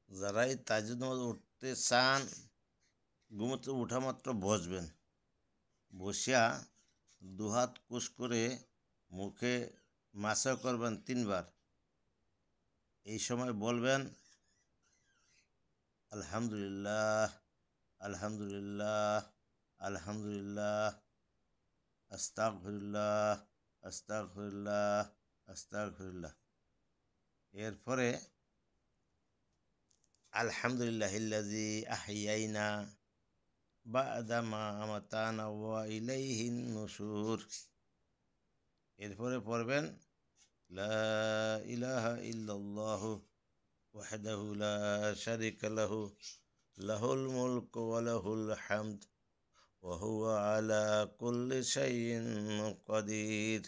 যারাই তাহাজ্জুদ নামাজ উঠতে চান, ঘুমোতে উঠা মাত্র বসবেন, বসিয়া দুহাত কুশ করে মুখে মাসা করবেন 3 বার। এই সময় বলবেন আলহামদুলিল্লাহ, আলহামদুলিল্লাহ, আলহামদুলিল্লাহ, আস্তাগফিরুল্লাহ, আস্তাগফিরুল্লাহ, আস্তাগফিরুল্লাহ। এরপরে আলহামদুলিল্লাহিল্লাযী আহইয়াইনা বা'দা মা আমাতানা ওয়া ইলাইহিন নুশুর। এরপরে পড়বেন লা ইলাহা ইল্লাল্লাহু ওয়াহদাহু লা শারীকা লাহু লাহুল মুলকু ওয়া লাহুল হামদ ওয়া হুয়া আলা কুল্লি শাইইন কাদির।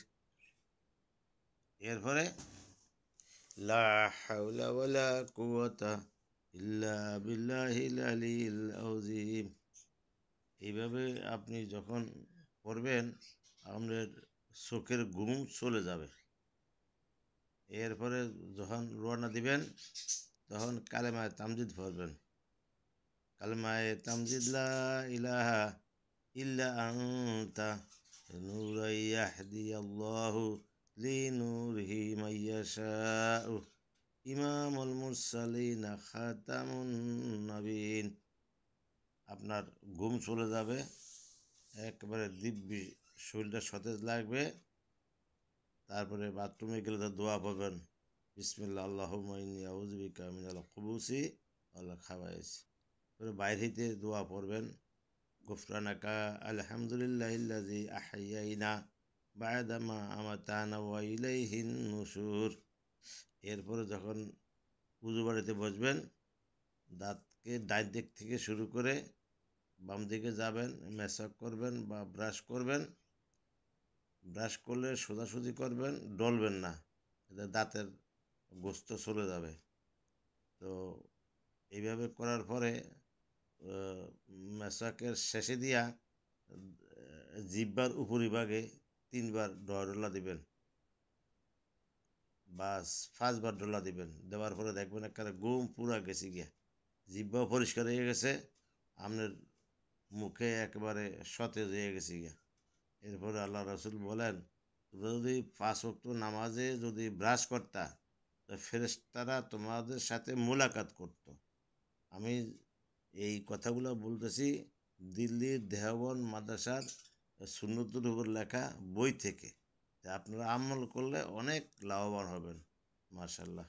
এরপরে লা হাওলা ওয়ালা কুওয়াতা ইল্লা বিল্লাহিল আলিয়্যিল আযীম। এইভাবে আপনি যখন পড়বেন আপনার চোখের ঘুম চলে যাবে। এরপরে যখন রওনা দিবেন তখন কালেমায়ে তামজিদ পড়বেন। কালেমায়ে তামজিদ লা ইলাহা ইল্লা আনতা নূরান ইয়াহদিয়াল্লাহু লিনূরিহি মান ইয়াশাউ ইমামুল মুরসালিনা খাতামুন নবীন। আপনার ঘুম চলে যাবে, একেবারে দিব্যি, শরীরটা সতেজ লাগবে। তারপরে বাথরুমে গেলে তো দোয়া পড়বেন, বিসমিল্লাহ আল্লাহুম্মা ইন্নী আউযু বিকা মিনাল খুবুসি ওয়াল খাবায়েস। তারপরে বাইরেতে দোয়া পড়বেন, গুফরানাকা আলহামদুলিল্লাহিল্লাযী আহইয়াইনা বা'দা মা আমাতানা ওয়া ইলাইহিন নুশুর। এরপরে যখন উযু বাড়িতে বসবেন, দাঁতকে ডান দিক থেকে শুরু করে বাম দিকে যাবেন, মেসওয়াক করবেন বা ব্রাশ করবেন। ব্রাশ করলে সোজাসুজি করবেন, ডলবেন না, এতে দাঁতের গোস্ত চলে যাবে। তো এইভাবে করার পরে মেসওয়াকের শেষে দিয়া জিহ্বার উপরিভাগে 3 বার ডলা দিবেন, বাস 5 বার ডলা দিবেন। দেওয়ার পরে দেখবেন একেবারে ঘুম পুরা গেছে গিয়া, জিহ্বাও পরিষ্কার হয়ে গেছে, আপনার মুখে একেবারে সতেজ হয়ে গেছে গিয়া। এরপরে আল্লাহ রাসূল বলেন, তোমরা যদি 5 ওয়াক্ত নামাজে যদি ব্রাশ করতা তো ফেরেশতারা তোমাদের সাথে মুলাকাত করত। আমি এই কথাগুলো বলতেছি দিল্লির দেওবন্দ মাদ্রাসার সুন্নতের উপর লেখা বই থেকে। আপনারা আমল করলে অনেক লাভবান হবেন। মাশাআল্লাহ।